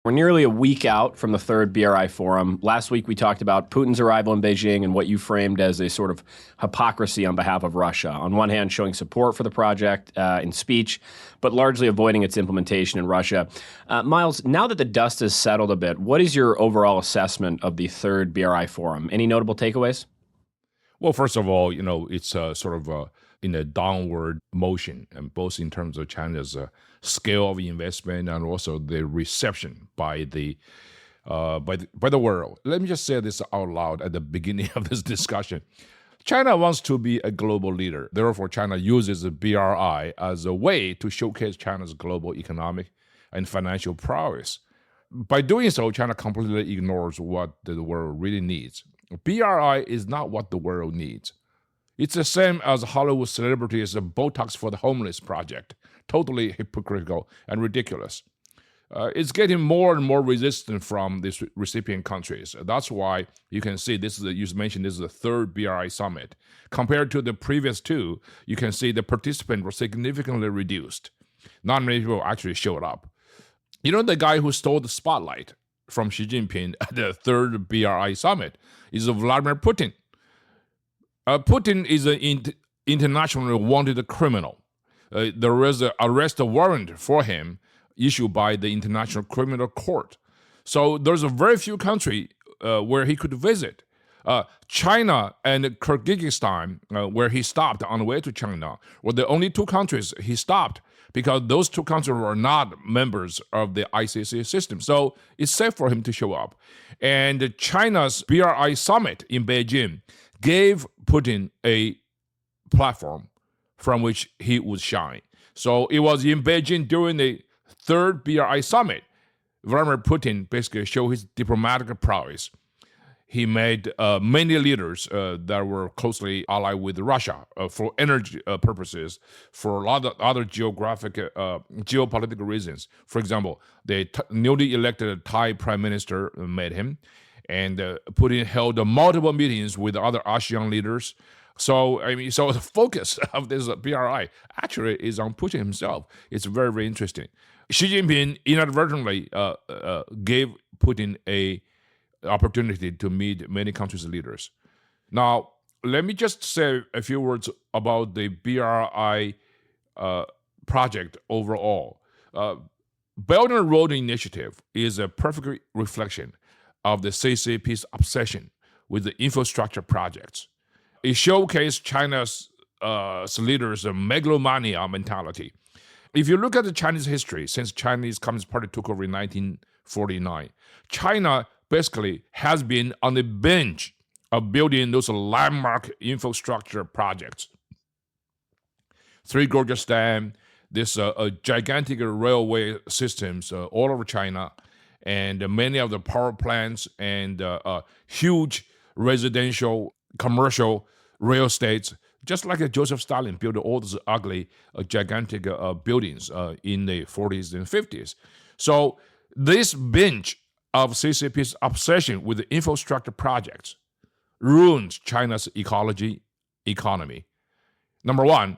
We're nearly a week out from the third BRI forum. Last week, we talked about Putin's arrival in Beijing and what you framed as a sort of hypocrisy on behalf of Russia. On one hand, showing support for the project in speech, but largely avoiding its implementation in Russia. Miles, now that the dust has settled a bit, what is your overall assessment of the third BRI forum? Any notable takeaways? Well, first of all, it's sort of in a downward motion, and both in terms of China's scale of investment and also the reception by the world. Let me just say this out loud at the beginning of this discussion. China wants to be a global leader. Therefore, China uses the BRI as a way to showcase China's global economic and financial prowess. By doing so, China completely ignores what the world really needs. BRI is not what the world needs. It's the same as Hollywood celebrities' Botox for the Homeless project. Totally hypocritical and ridiculous. It's getting more and more resistant from these recipient countries. That's why you can see you mentioned this is the third BRI summit. Compared to the previous two, you can see the participants were significantly reduced. Not many people actually showed up. The guy who stole the spotlight from Xi Jinping at the third BRI summit is Vladimir Putin. Putin is an internationally wanted criminal. There was an arrest warrant for him issued by the International Criminal Court. So there's a very few countries where he could visit. China and Kyrgyzstan, where he stopped on the way to China, were the only two countries he stopped because those two countries were not members of the ICC system. So it's safe for him to show up. And China's BRI summit in Beijing gave Putin a platform from which he would shine. So it was in Beijing during the third BRI summit, Vladimir Putin basically showed his diplomatic prowess. He made many leaders that were closely allied with Russia for energy purposes, for a lot of other geopolitical reasons. For example, the newly elected Thai prime minister met him, and Putin held multiple meetings with other ASEAN leaders. So the focus of this BRI actually is on Putin himself. It's very, very interesting. Xi Jinping inadvertently gave Putin a opportunity to meet many countries' leaders. Now, let me just say a few words about the BRI project overall. Belt and Road Initiative is a perfect reflection of the CCP's obsession with the infrastructure projects. It showcased China's leaders' megalomania mentality. If you look at the Chinese history, since Chinese Communist Party took over in 1949, China basically has been on the bench of building those landmark infrastructure projects. Three Gorges Dam, this gigantic railway systems all over China, and many of the power plants and huge residential, commercial rail estates, just like Joseph Stalin built all those ugly, gigantic buildings in the 40s and 50s. So this bench of CCP's obsession with the infrastructure projects ruins China's economy. Number one,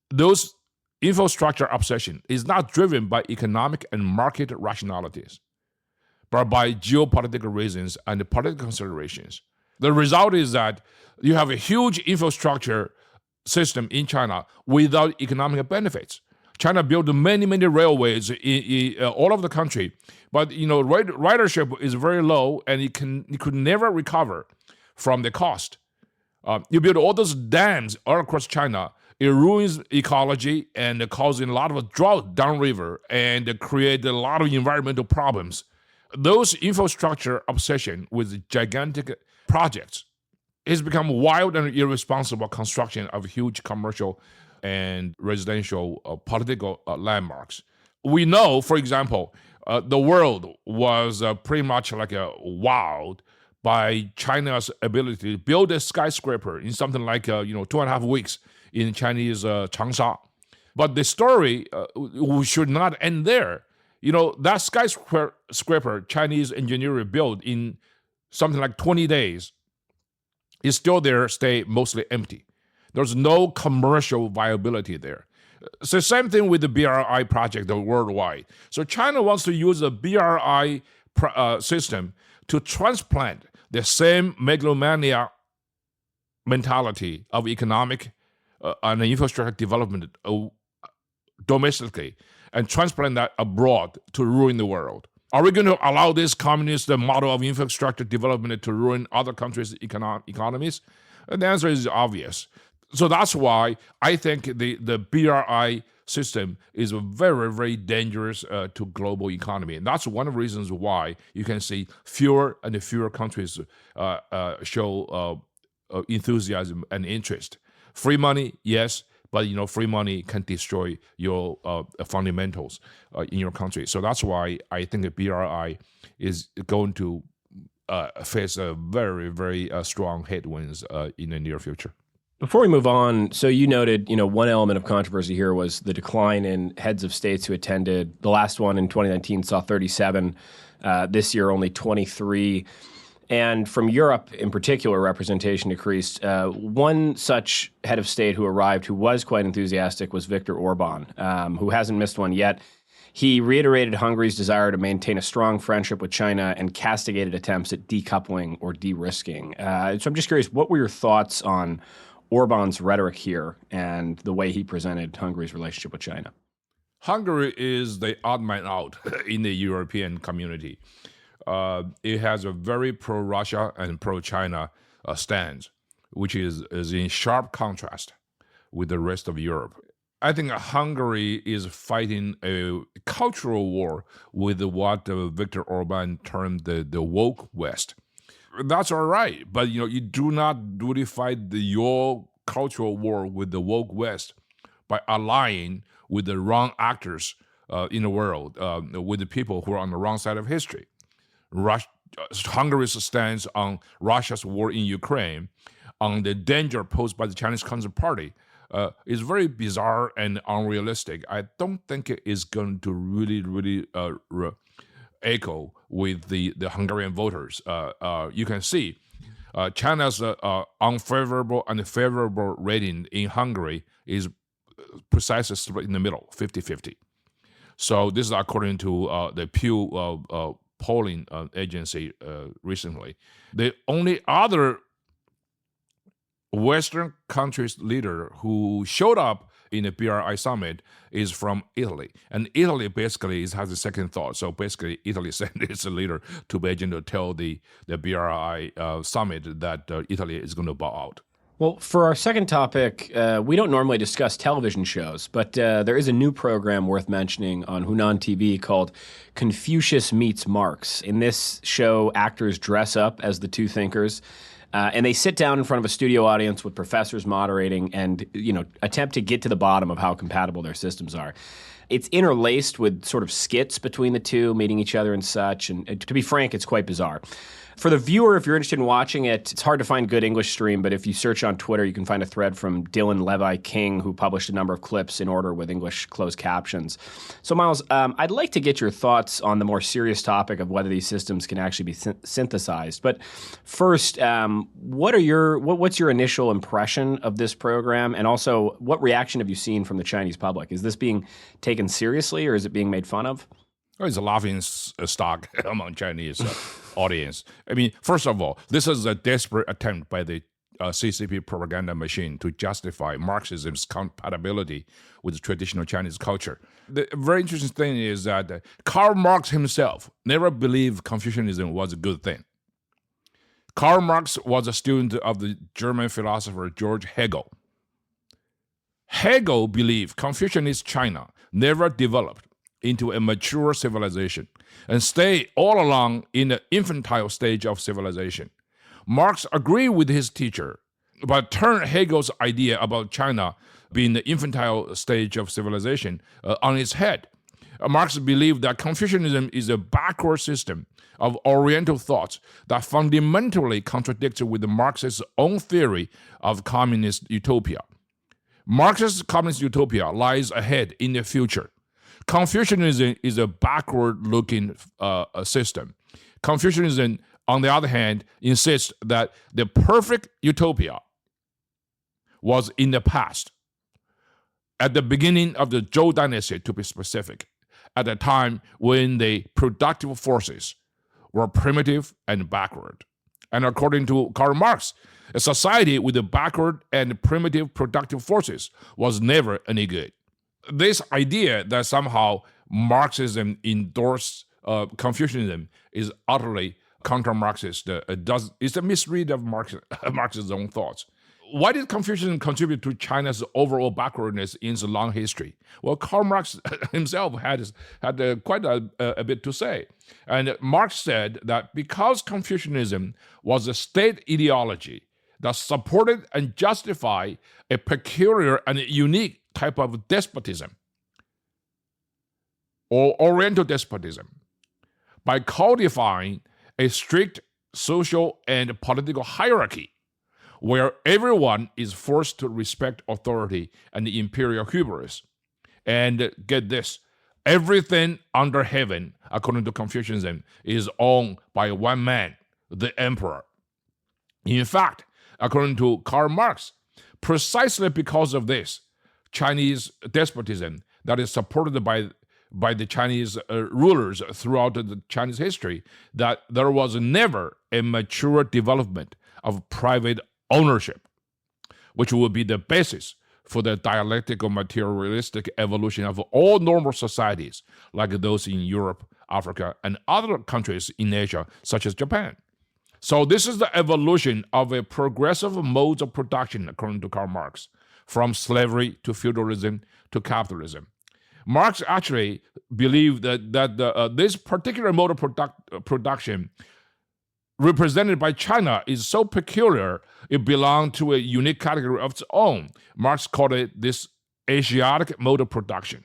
those infrastructure obsession is not driven by economic and market rationalities, but by geopolitical reasons and political considerations. The result is that you have a huge infrastructure system in China without economic benefits. China built many, many railways in all over the country, but ridership is very low, and it could never recover from the cost. You build all those dams all across China. It ruins ecology and causing a lot of drought downriver and create a lot of environmental problems. Those infrastructure obsession with gigantic projects has become wild and irresponsible construction of huge commercial and residential political landmarks. We know, for example, the world was pretty much like wowed by China's ability to build a skyscraper in something like 2.5 weeks in Chinese Changsha. But the story should not end there. That skyscraper Chinese engineering built in something like 20 days is still there, stay mostly empty. There's no commercial viability there. So same thing with the BRI project worldwide. So China wants to use the BRI system to transplant the same megalomania mentality of economic and infrastructure development domestically and transplant that abroad to ruin the world. Are we going to allow this communist model of infrastructure development to ruin other countries' economies? And the answer is obvious. So that's why I think the BRI system is very, very dangerous to global economy. And that's one of the reasons why you can see fewer and fewer countries show enthusiasm and interest. Free money, yes, but free money can destroy your fundamentals in your country. So that's why I think the BRI is going to face a very, very strong headwinds in the near future. Before we move on, so you noted, one element of controversy here was the decline in heads of states who attended. The last one in 2019 saw 37. This year, only 23. And from Europe in particular, representation decreased. One such head of state who arrived who was quite enthusiastic was Viktor Orban, who hasn't missed one yet. He reiterated Hungary's desire to maintain a strong friendship with China and castigated attempts at decoupling or de-risking. So I'm just curious, what were your thoughts on Orban's rhetoric here and the way he presented Hungary's relationship with China? Hungary is the odd man out in the European community. It has a very pro-Russia and pro-China stance, which is in sharp contrast with the rest of Europe. I think Hungary is fighting a cultural war with what Viktor Orban termed the woke West. That's all right, but you do not really fight your cultural war with the woke West by allying with the wrong actors in the world, with the people who are on the wrong side of history. Hungary's stance on Russia's war in Ukraine, on the danger posed by the Chinese Communist Party, is very bizarre and unrealistic. I don't think it is going to really echo with the Hungarian voters. You can see China's unfavorable and favorable rating in Hungary is precisely split in the middle, 50-50. So this is according to the Pew polling agency recently. The only other Western countries leader who showed up in the BRI summit is from Italy. And Italy basically has a second thought. So basically, Italy sent its leader to Beijing to tell the BRI summit that Italy is going to bow out. Well, for our second topic, we don't normally discuss television shows, but there is a new program worth mentioning on Hunan TV called Confucius Meets Marx. In this show, actors dress up as the two thinkers, and they sit down in front of a studio audience with professors moderating and, attempt to get to the bottom of how compatible their systems are. It's interlaced with sort of skits between the two, meeting each other and such, and to be frank, it's quite bizarre. For the viewer, if you're interested in watching it, it's hard to find good English stream, but if you search on Twitter, you can find a thread from Dylan Levi King, who published a number of clips in order with English closed captions. So, Miles, I'd like to get your thoughts on the more serious topic of whether these systems can actually be synthesized. But first, what's your initial impression of this program? And also, what reaction have you seen from the Chinese public? Is this being taken seriously or is it being made fun of? It's a laughing stock among Chinese audience. I mean, first of all, this is a desperate attempt by the CCP propaganda machine to justify Marxism's compatibility with traditional Chinese culture. The very interesting thing is that Karl Marx himself never believed Confucianism was a good thing. Karl Marx was a student of the German philosopher George Hegel. Hegel believed Confucianist China never developed into a mature civilization and stay all along in the infantile stage of civilization. Marx agreed with his teacher, but turned Hegel's idea about China being the infantile stage of civilization on its head. Marx believed that Confucianism is a backward system of Oriental thoughts that fundamentally contradicts with Marx's own theory of communist utopia. Marx's communist utopia lies ahead in the future. Confucianism is a backward-looking system. Confucianism, on the other hand, insists that the perfect utopia was in the past. at the beginning of the Zhou dynasty, to be specific, at a time when the productive forces were primitive and backward. And according to Karl Marx, a society with the backward and primitive productive forces was never any good. This idea that somehow Marxism endorsed Confucianism is utterly counter-Marxist. It's a misread of Marx's own thoughts. Why did Confucianism contribute to China's overall backwardness in its long history? Well, Karl Marx himself had quite a bit to say. And Marx said that because Confucianism was a state ideology that supported and justified a peculiar and unique type of despotism, or Oriental despotism, by codifying a strict social and political hierarchy where everyone is forced to respect authority and the imperial hubris. And get this, everything under heaven, according to Confucianism, is owned by one man, the emperor. In fact, according to Karl Marx, precisely because of this, Chinese despotism that is supported by the Chinese rulers throughout the Chinese history, that there was never a mature development of private ownership, which would be the basis for the dialectical materialistic evolution of all normal societies, like those in Europe, Africa, and other countries in Asia, such as Japan. So this is the evolution of a progressive mode of production, according to Karl Marx, from slavery to feudalism to capitalism. Marx actually believed that this particular mode of production represented by China is so peculiar, it belonged to a unique category of its own. Marx called it this Asiatic mode of production.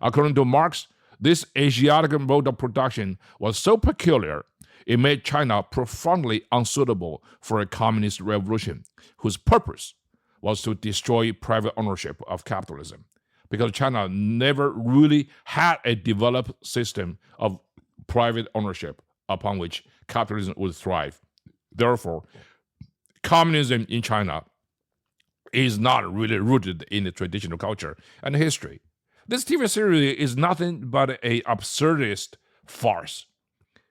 According to Marx, this Asiatic mode of production was so peculiar, it made China profoundly unsuitable for a communist revolution, whose purpose was to destroy private ownership of capitalism, because China never really had a developed system of private ownership upon which capitalism would thrive. Therefore, communism in China is not really rooted in the traditional culture and history. This TV series is nothing but an absurdist farce.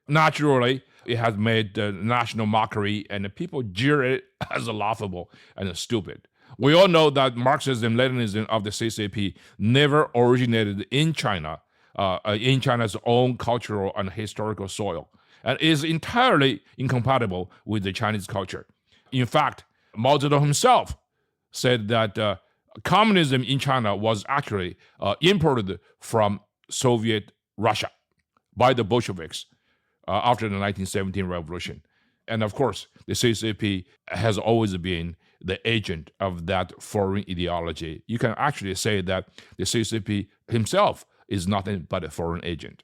Naturally, it has made national mockery, and people jeer it as laughable and stupid. We all know that Marxism-Leninism of the CCP never originated in China, in China's own cultural and historical soil, and is entirely incompatible with the Chinese culture. In fact, Mao Zedong himself said that communism in China was actually imported from Soviet Russia by the Bolsheviks after the 1917 revolution. And of course, the CCP has always been the agent of that foreign ideology. You can actually say that the CCP himself is nothing but a foreign agent.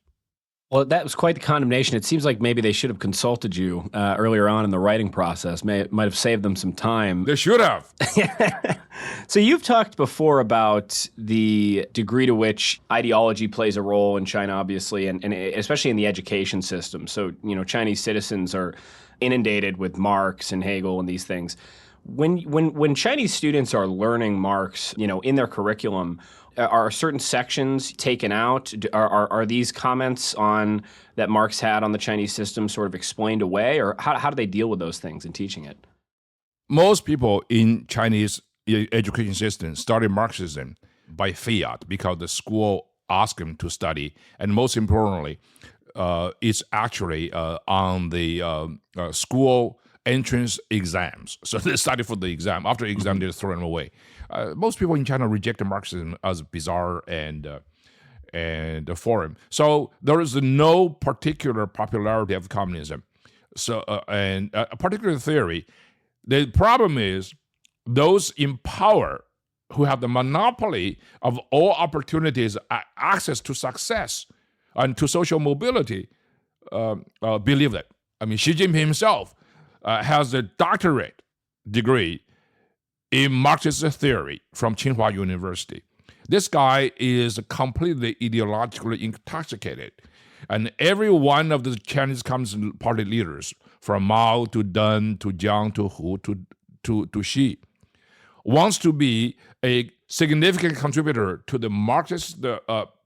Well, that was quite the condemnation. It seems like maybe they should have consulted you earlier on in the writing process. Might have saved them some time. They should have. So you've talked before about the degree to which ideology plays a role in China, obviously, and especially in the education system. So, Chinese citizens are inundated with Marx and Hegel and these things. When Chinese students are learning Marx, in their curriculum, are certain sections taken out? Are these comments on that Marx had on the Chinese system sort of explained away, or how do they deal with those things in teaching it? Most people in Chinese education system study Marxism by fiat because the school asked them to study, and most importantly, it's actually on the school entrance exams. So they study for the exam. After the exam, they throw them away. Most people in China reject Marxism as bizarre and foreign. So there is no particular popularity of communism. So and a particular theory. The problem is those in power who have the monopoly of all opportunities, access to success and to social mobility, believe that. I mean, Xi Jinping himself has a doctorate degree in Marxist theory from Tsinghua University. This guy is completely ideologically intoxicated. And every one of the Chinese Communist Party leaders, from Mao to Deng to Jiang to Hu to Xi, wants to be a significant contributor to the Marxist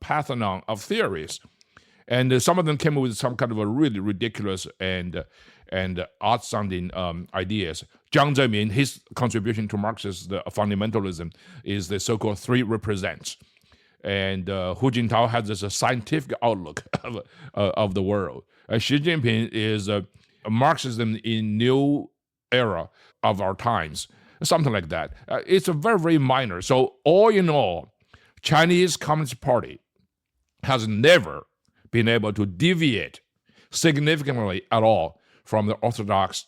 pantheon of theories. And some of them came up with some kind of a really ridiculous and odd-sounding ideas. Jiang Zemin, his contribution to Marxist fundamentalism is the so-called three represents. And Hu Jintao has this scientific outlook of the world. Xi Jinping is Marxism in new era of our times, something like that. It's a very, very minor. So all in all, Chinese Communist Party has never been able to deviate significantly at all from the orthodox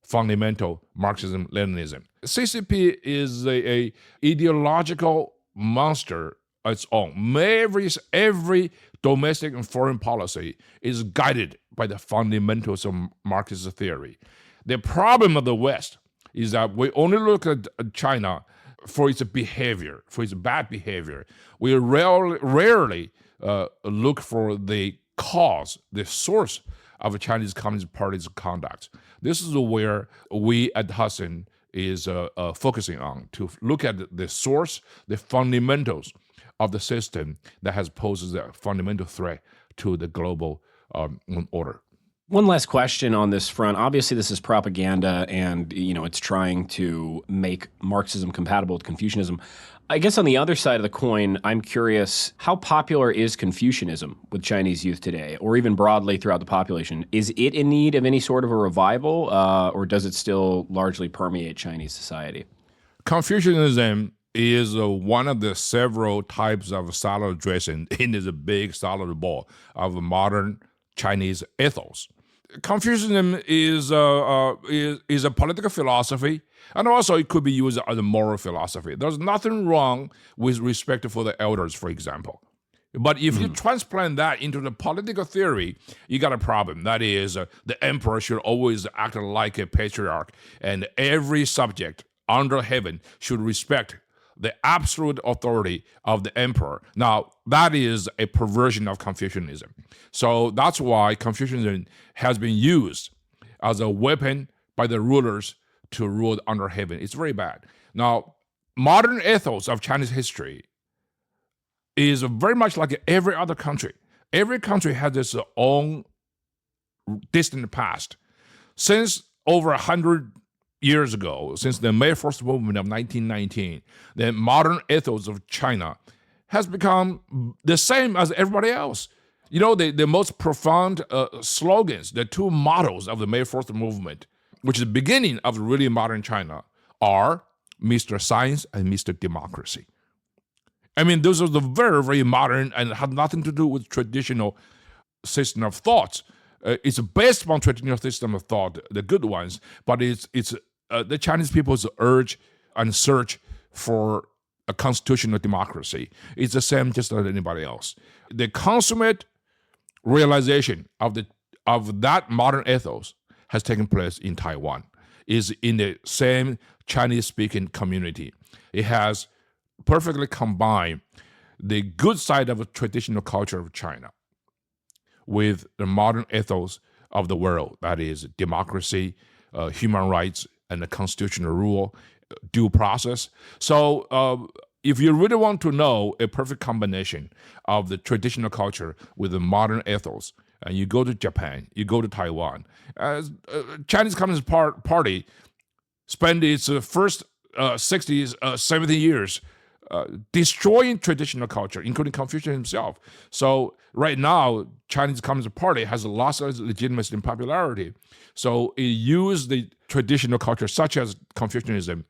fundamental Marxism-Leninism. CCP is a ideological monster its own. Every domestic and foreign policy is guided by the fundamentals of Marxist theory. The problem of the West is that we only look at China for its behavior, for its bad behavior. We rarely look for the cause, the source of the Chinese Communist Party's conduct. This is where we at Hudson is focusing on, to look at the source, the fundamentals of the system that has posed a fundamental threat to the global order. One last question on this front. Obviously, this is propaganda, and it's trying to make Marxism compatible with Confucianism. I guess on the other side of the coin, I'm curious, how popular is Confucianism with Chinese youth today, or even broadly throughout the population? Is it in need of any sort of a revival, or does it still largely permeate Chinese society? Confucianism is one of the several types of salad dressing in this big salad bowl of modern Chinese ethos. Confucianism is a political philosophy, and also it could be used as a moral philosophy. There's nothing wrong with respect for the elders, for example. But if you transplant that into the political theory, you got a problem. That is, the emperor should always act like a patriarch, and every subject under heaven should respect the absolute authority of the emperor. Now, that is a perversion of Confucianism. So that's why Confucianism has been used as a weapon by the rulers to rule under heaven. It's very bad. Now, modern ethos of Chinese history is very much like every other country. Every country has its own distant past. Since over 100 years ago, since the May 1st movement of 1919, the modern ethos of China has become the same as everybody else. The most profound slogans, the two mottos of the May 1st movement, which is the beginning of really modern China, are Mr. Science and Mr. Democracy. I mean, those are the very, very modern and have nothing to do with traditional system of thoughts. It's based on traditional system of thought, the good ones, but it's the Chinese people's urge and search for a constitutional democracy. It's the same just as anybody else. The consummate realization of that modern ethos has taken place in Taiwan, is in the same Chinese-speaking community. It has perfectly combined the good side of a traditional culture of China with the modern ethos of the world, that is democracy, human rights, and the constitutional rule, due process. So if you really want to know a perfect combination of the traditional culture with the modern ethos, and you go to Japan, you go to Taiwan, Chinese Communist Party spent its first 60s, 70 years destroying traditional culture, including Confucius himself. So right now, Chinese Communist Party has lost its legitimacy and popularity. So it used the traditional culture, such as Confucianism,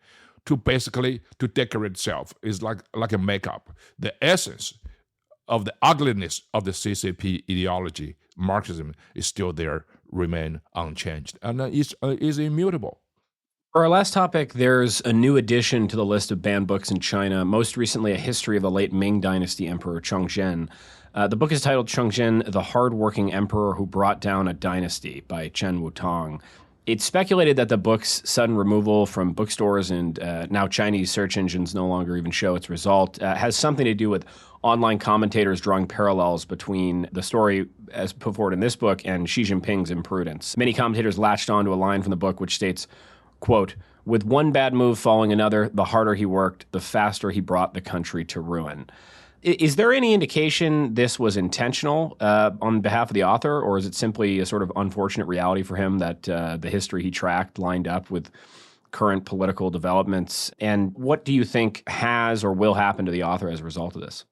to decorate itself. It's like a makeup. The essence of the ugliness of the CCP ideology, Marxism, is still there, remain unchanged, and is immutable. For our last topic, there's a new addition to the list of banned books in China, most recently a history of the late Ming Dynasty Emperor Chongzhen. The book is titled Chongzhen, the Hard-Working Emperor Who Brought Down a Dynasty by Chen Wutang. It's speculated that the book's sudden removal from bookstores and now Chinese search engines no longer even show its result has something to do with online commentators drawing parallels between the story as put forward in this book and Xi Jinping's imprudence. Many commentators latched onto a line from the book which states, quote, With one bad move following another, the harder he worked, the faster he brought the country to ruin. Is there any indication this was intentional on behalf of the author, or is it simply a sort of unfortunate reality for him that the history he tracked lined up with current political developments? And what do you think has or will happen to the author as a result of this?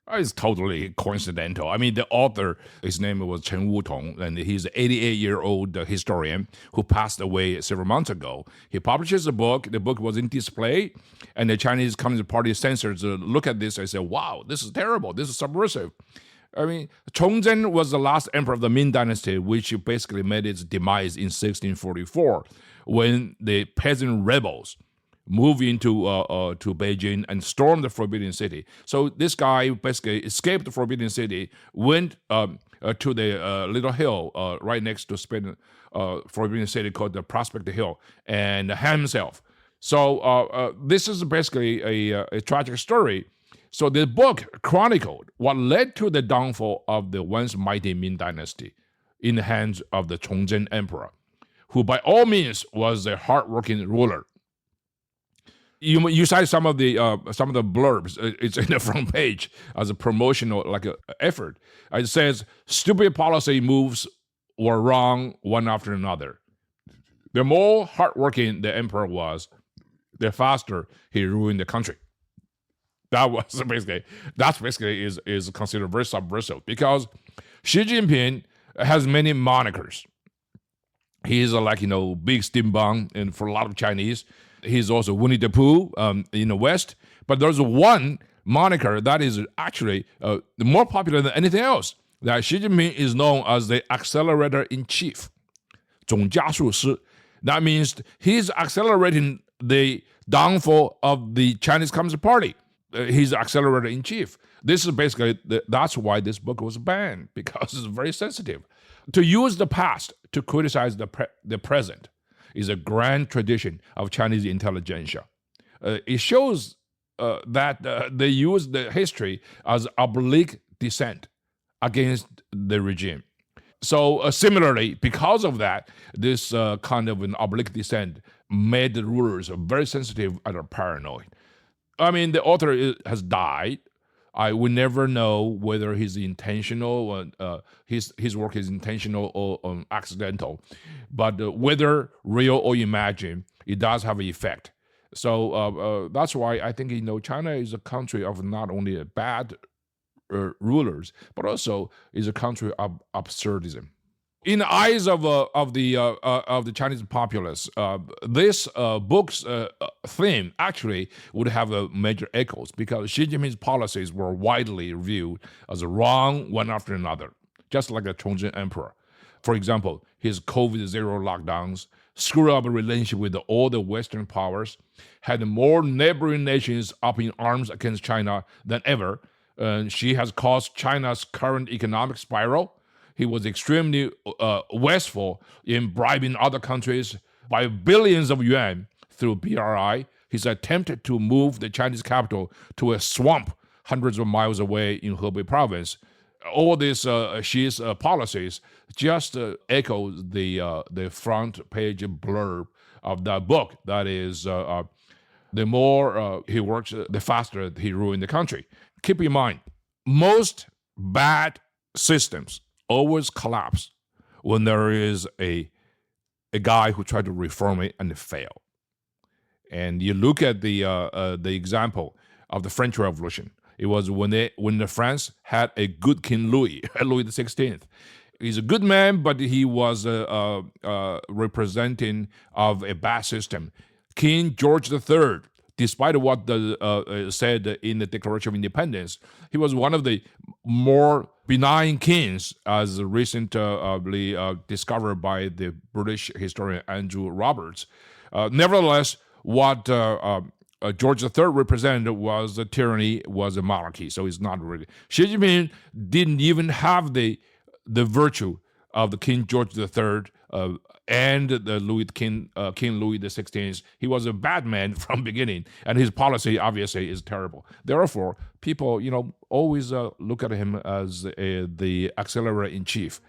It's totally coincidental. I mean, the author, his name was Chen Wutong, and he's an 88-year-old historian who passed away several months ago. He publishes a book. The book was in display, and the Chinese Communist Party censors look at this and say, wow, this is terrible. This is subversive. I mean, Chongzhen was the last emperor of the Ming Dynasty, which basically made its demise in 1644 when the peasant rebels moved into to Beijing and stormed the Forbidden City. So this guy basically escaped the Forbidden City, went to the little hill right next to Forbidden City called the Prospect Hill and hanged himself. So this is basically a tragic story. So the book chronicled what led to the downfall of the once mighty Ming Dynasty in the hands of the Chongzhen Emperor, who by all means was a hardworking ruler. You cite some of the blurbs. It's in the front page as a promotional effort. It says stupid policy moves were wrong one after another. The more hardworking the emperor was, the faster he ruined the country. That's basically is considered very subversive because Xi Jinping has many monikers. He's big steampunk, and for a lot of Chinese. He's also Winnie the Pooh in the West. But there's one moniker that is actually more popular than anything else. That Xi Jinping is known as the accelerator-in-chief, 总加速师. That means he's accelerating the downfall of the Chinese Communist Party. He's the accelerator-in-chief. This is basically, that's why this book was banned, because it's very sensitive. To use the past to criticize the present is a grand tradition of Chinese intelligentsia. It shows that they use the history as oblique dissent against the regime. So similarly, because of that, this kind of an oblique dissent made the rulers very sensitive and paranoid. I mean, the author has died. I will never know whether he's intentional, his work is intentional or accidental. But whether real or imagined, it does have an effect. So that's why I think China is a country of not only bad rulers, but also is a country of absurdism. In the eyes of the Chinese populace, this book's theme actually would have major echoes because Xi Jinping's policies were widely viewed as wrong one after another, just like the Chongzhen Emperor. For example, his COVID-0 lockdowns, screw up a relationship with all the Western powers, had more neighboring nations up in arms against China than ever. Xi has caused China's current economic spiral. He was extremely wasteful in bribing other countries by billions of yuan through BRI. He's attempted to move the Chinese capital to a swamp hundreds of miles away in Hebei province. All these Xi's policies just echo the front page blurb of that book. That is, the more he works, the faster he ruins the country. Keep in mind, most bad systems always collapse when there is a guy who tried to reform it and fail. And you look at the example of the French Revolution. It was when the France had a good King Louis XVI. He's a good man, but he was representing of a bad system. King George III, despite what said in the Declaration of Independence, he was one of the more benign kings, as recently discovered by the British historian Andrew Roberts. Nevertheless, what George III represented was a tyranny, was a monarchy, so it's not really. Xi Jinping didn't even have the virtue of the King George III and the King Louis XVI. He was a bad man from beginning, and his policy obviously is terrible. Therefore, people, always look at him as the accelerator in chief.